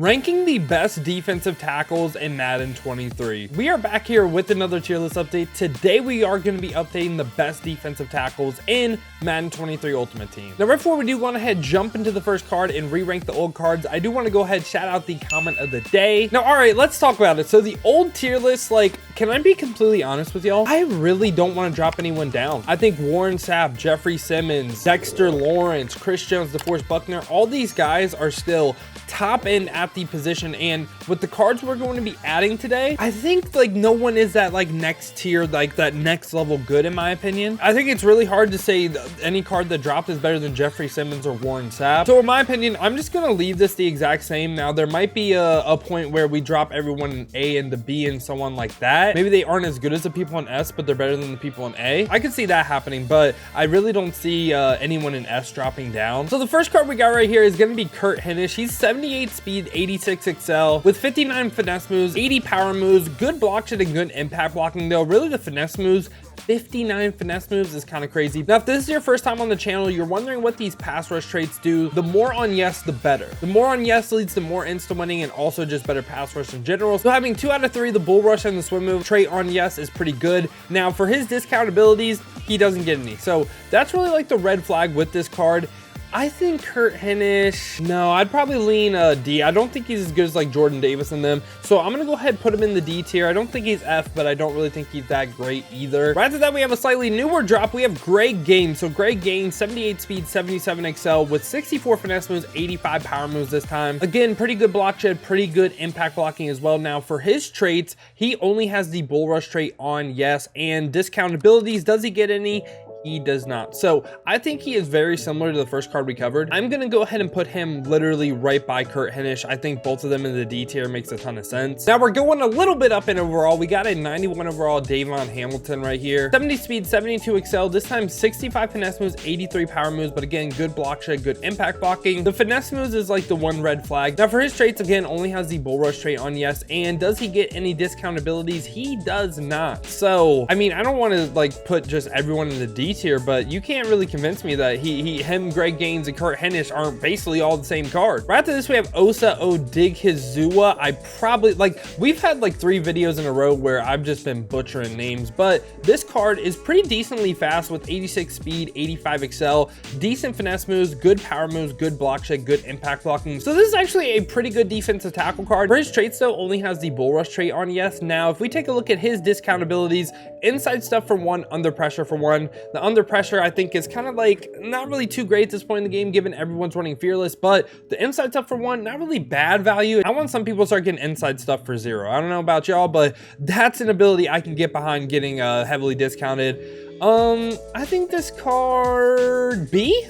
Ranking the best defensive tackles in Madden 23. We are back here with another tier list update. Today we are going to be updating the best defensive tackles in Madden 23 Ultimate Team. Now before we do, go ahead, jump into the first card and re-rank the old cards. I do want to go ahead, shout out the comment of the day. Now, all right, let's talk about it. So the old tier list, like, can I be completely honest with y'all? I really don't want to drop anyone down. I think Warren Sapp, Jeffrey Simmons, Dexter Lawrence, Chris Jones, DeForest Buckner, all these guys are still top end at the position, and with the cards we're going to be adding today, I think like no one is that like next tier, like that next level good in my opinion. I think it's really hard to say any card that dropped is better than Jeffrey Simmons or Warren Sapp. So in my opinion, I'm just gonna leave this the exact same. Now there might be a point where we drop everyone in A and the B and so on like that. Maybe they aren't as good as the people in S, but they're better than the people in A. I could see that happening, but I really don't see anyone in S dropping down. So the first card we got right here is gonna be Kurt Hinish. He's 78 speed, 86 excel with 59 finesse moves, 80 power moves, good block shot and good impact blocking though. Really the finesse moves, 59 finesse moves is kind of crazy. Now, if this is your first time on the channel, you're wondering what these pass rush traits do, the more on yes, the better. The more on yes leads to more insta winning and also just better pass rush in general. So having 2 out of 3, the bull rush and the swim move trait on yes is pretty good. Now for his discount abilities, he doesn't get any. So that's really like the red flag with this card. I think Kurt Hinish, no, I'd probably lean D. I don't think he's as good as like Jordan Davis in them. So I'm going to go ahead and put him in the D tier. I don't think he's F, but I don't really think he's that great either. Right after that, we have a slightly newer drop. We have Greg Gaines. So Greg Gaines, 78 speed, 77 excel with 64 finesse moves, 85 power moves this time. Again, pretty good block shed, pretty good impact blocking as well. Now for his traits, he only has the bull rush trait on yes, and discount abilities. Does he get any? He does not. So I think he is very similar to the first card we covered. I'm going to go ahead and put him literally right by Kurt Hinish. I think both of them in the D tier makes a ton of sense. Now we're going a little bit up in overall. We got a 91 overall Davon Hamilton right here. 70 speed, 72 excel. This time 65 finesse moves, 83 power moves. But again, good block shed, good impact blocking. The finesse moves is like the one red flag. Now for his traits, again, only has the bull rush trait on yes. And does he get any discount abilities? He does not. So, I mean, I don't want to like put just everyone in the D tier, but you can't really convince me that him, Greg Gaines, and Kurt Hinish aren't basically all the same card. Right after this, we have Osa Odighizuwa. I probably, like, we've had like 3 videos in a row where I've just been butchering names, but this card is pretty decently fast with 86 speed, 85 excel, decent finesse moves, good power moves, good block shed, good impact blocking. So this is actually a pretty good defensive tackle card. For his traits though, only has the bull rush trait on yes. Now, if we take a look at his discount abilities, inside stuff for 1, under pressure for 1. The under pressure I think is kind of like not really too great at this point in the game given everyone's running fearless, but the inside stuff for 1, not really bad value. I want some people to start getting inside stuff for 0. I don't know about y'all, but that's an ability I can get behind getting heavily discounted. I think this card B?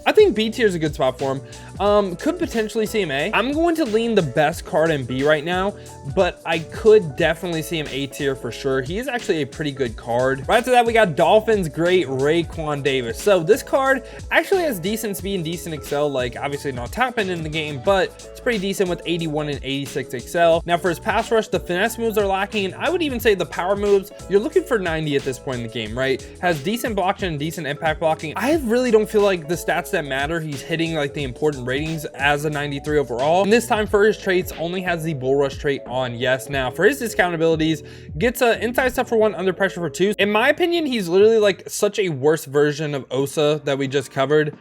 I think B tier is a good spot for him. Could potentially see him A. I'm going to lean the best card in B right now, but I could definitely see him A tier for sure. He is actually a pretty good card. Right after that, we got Dolphins great Raekwon Davis. So this card actually has decent speed and decent excel, like obviously not top end in the game, but it's pretty decent with 81 and 86 excel. Now for his pass rush, the finesse moves are lacking, and I would even say the power moves, you're looking for 90 at this point in the game, right? Has decent block and decent impact blocking. I really don't feel like the stats that matter, he's hitting like the important ratings as a 93 overall. And this time for his traits, only has the bull rush trait on yes. Now for his discount abilities, gets a inside stuff for 1, under pressure for 2. In my opinion, he's literally like such a worse version of Osa that we just covered.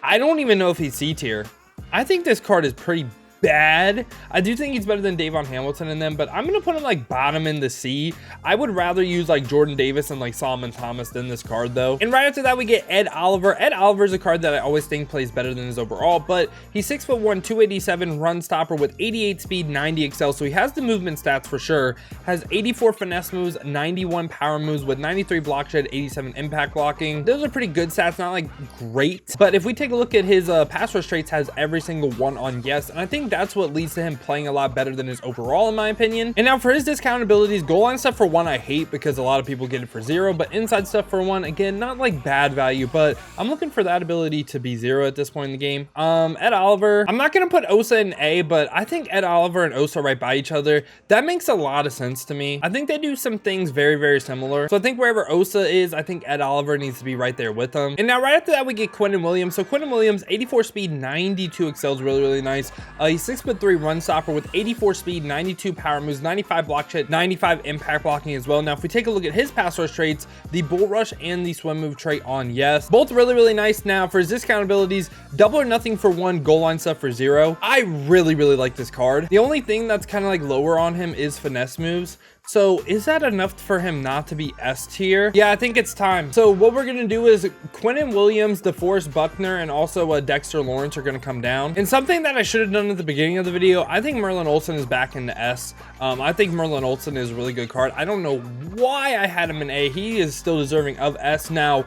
I don't even know if he's C tier. I think this card is pretty bad. I do think he's better than Davon Hamilton in them, but I'm gonna put him like bottom in the C. I would rather use like Jordan Davis and like Solomon Thomas than this card though. And right after that, we get Ed Oliver. Ed Oliver is a card that I always think plays better than his overall, but he's 6'1", 287 run stopper with 88 speed, 90 excel. So he has the movement stats for sure. Has 84 finesse moves, 91 power moves with 93 block shed, 87 impact blocking. Those are pretty good stats, not like great. But if we take a look at his pass rush traits, has every single one on yes. And I think that's what leads to him playing a lot better than his overall in my opinion. And now for his discount abilities, goal line stuff for 1 I hate because a lot of people get it for 0, but inside stuff for 1, again, not like bad value, but I'm looking for that ability to be 0 at this point in the game. Ed Oliver, I'm not gonna put Osa in A, but I think Ed Oliver and Osa right by each other, that makes a lot of sense to me. I think they do some things very, very similar. So I think wherever Osa is, I think Ed Oliver needs to be right there with them. And now right after that, we get Quinnen Williams. So Quinnen Williams, 84 speed, 92 excels, really, really nice. He's a 6'3" run stopper with 84 speed, 92 power moves, 95 block shed, 95 impact blocking as well. Now, if we take a look at his pass rush traits, the bull rush and the swim move trait on yes, both really nice. Now, for his discount abilities, double or nothing for 1, goal line stuff for 0. I really like this card. The only thing that's kind of like lower on him is finesse moves. So is that enough for him not to be S tier? Yeah, I think it's time. So what we're gonna do is Quinnen Williams, DeForest Buckner, and also Dexter Lawrence are gonna come down. And something that I should have done at the beginning of the video, I think Merlin Olsen is back into S. I think Merlin Olsen is a really good card. I don't know why I had him in A. He is still deserving of S. Now,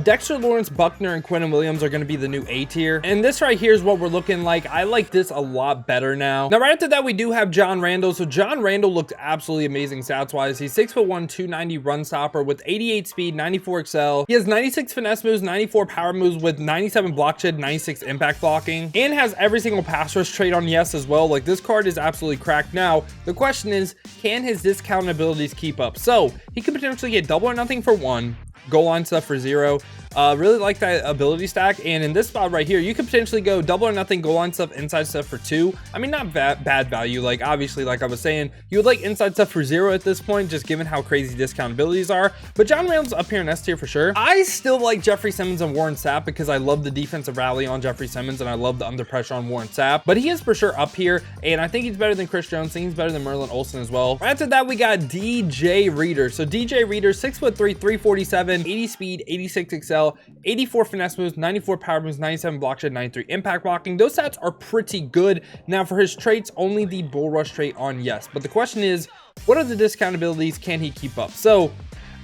Dexter Lawrence, Buckner, and Quinnen Williams are gonna be the new A tier. And this right here is what we're looking like. I like this a lot better now. Now, right after that, we do have John Randall. So John Randall looked absolutely amazing stats wise. He's 6'1", 290 run stopper with 88 speed, 94 excel. He has 96 finesse moves, 94 power moves with 97 block shed, 96 impact blocking, and has every single pass rush trait on yes as well. Like, this card is absolutely cracked. Now, the question is, can his discount abilities keep up? So he could potentially get double or nothing for 1, goal line stuff for 0. Really like that ability stack. And in this spot right here, you could potentially go double or nothing, goal line stuff, inside stuff for 2. I mean, not bad value. Like, obviously, like I was saying, you would like inside stuff for 0 at this point, just given how crazy discount abilities are. But John Randall's up here in S tier for sure. I still like Jeffrey Simmons and Warren Sapp because I love the defensive rally on Jeffrey Simmons and I love the under pressure on Warren Sapp. But he is for sure up here, and I think he's better than Chris Jones. I think he's better than Merlin Olsen as well. Right after that, we got DJ Reader. So DJ Reader, 6'3", 347, 80 speed, 86 excel, 84 finesse moves, 94 power moves, 97 block shed, 93 impact blocking. Those stats are pretty good. Now, for his traits, only the bull rush trait on yes. But the question is, what are the discount abilities? Can he keep up? So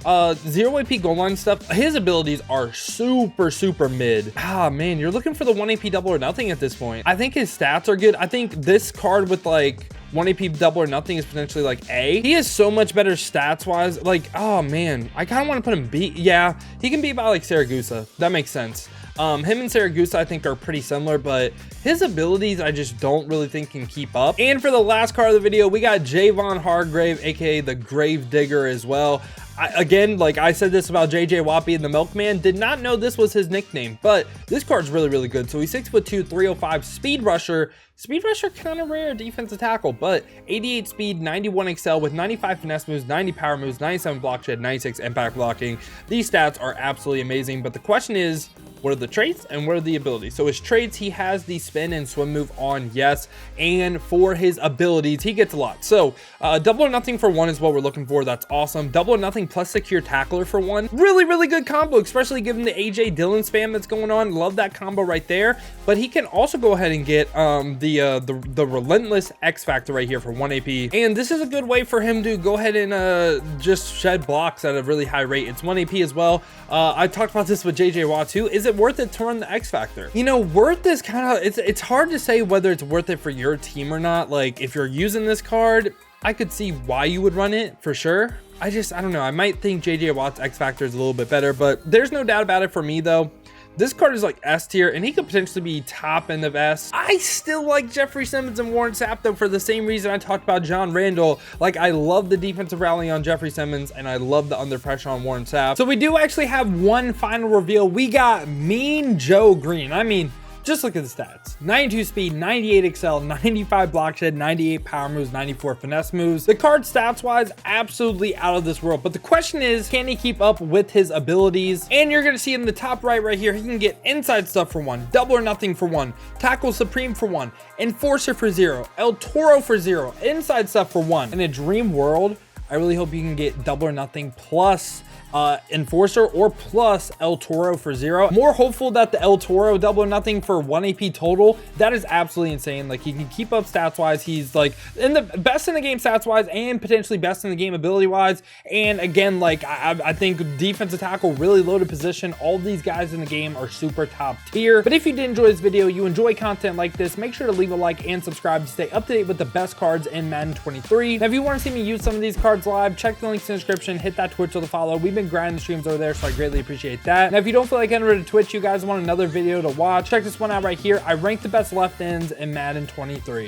0 AP goal line stuff, his abilities are super mid. Ah, man, you're looking for the 1 AP double or nothing at this point. I think his stats are good. I think this card with like 1 AP double or nothing is potentially like A. He has so much better stats wise. Like, oh man, I kind of want to put him B. Yeah, he can be about like Saragusa. That makes sense. Him and Saragusa, I think, are pretty similar, but his abilities, I just don't really think can keep up. And for the last card of the video, we got Javon Hargrave, aka the Grave Digger as well. Again, like I said this about JJ Watt being the Milkman, did not know this was his nickname, but this card's really good. So he's 6'2", 305 speed rusher. Speed rusher kind of rare defensive tackle, but 88 speed, 91 excel with 95 finesse moves, 90 power moves, 97 block shed, 96 impact blocking. These stats are absolutely amazing, but the question is, what are the traits and what are the abilities? So his traits, he has the spin and swim move on yes, and for his abilities, he gets a lot. So double or nothing for 1 is what we're looking for. That's awesome. Double or nothing plus secure tackler for 1. Really good combo, especially given the AJ Dillon spam that's going on. Love that combo right there. But he can also go ahead and get the relentless X factor right here for 1 AP. And this is a good way for him to go ahead and just shed blocks at a really high rate. It's 1 AP as well. I talked about this with JJ Watt too. Is it worth it to run the X factor? You know, worth is kind of, it's hard to say whether it's worth it for your team or not. Like, if you're using this card, I could see why you would run it for sure. I don't know. I might think JJ Watt's X factor is a little bit better, but there's no doubt about it for me though. This card is like S tier, and he could potentially be top end of S. I still like Jeffrey Simmons and Warren Sapp though, for the same reason I talked about John Randall. Like, I love the defensive rally on Jeffrey Simmons, and I love the under pressure on Warren Sapp. So we do actually have one final reveal. We got Mean Joe Green. I mean, just look at the stats. 92 speed, 98 excel, 95 block shed, 98 power moves, 94 finesse moves. The card stats wise, absolutely out of this world. But the question is, can he keep up with his abilities? And you're gonna see in the top right here, he can get inside stuff for 1, double or nothing for 1, tackle supreme for 1, enforcer for 0, El Toro for 0, inside stuff for 1. In a dream world, I really hope you can get double or nothing plus enforcer or plus El Toro for 0. More hopeful that the El Toro double or nothing for 1 AP total. That is absolutely insane. Like, he can keep up stats wise. He's like in the best in the game stats wise and potentially best in the game ability wise. And again, like I think defensive tackle, really loaded position. All these guys in the game are super top tier. But if you did enjoy this video, you enjoy content like this, make sure to leave a like and subscribe to stay up to date with the best cards in Madden 23. Now, if you want to see me use some of these cards live, check the links in the description, hit that Twitch to follow. We've been grinding the streams over there, so I greatly appreciate that. Now, if you don't feel like entering to Twitch, you guys want another video to watch, check this one out right here. I rank the best left ends in Madden 23.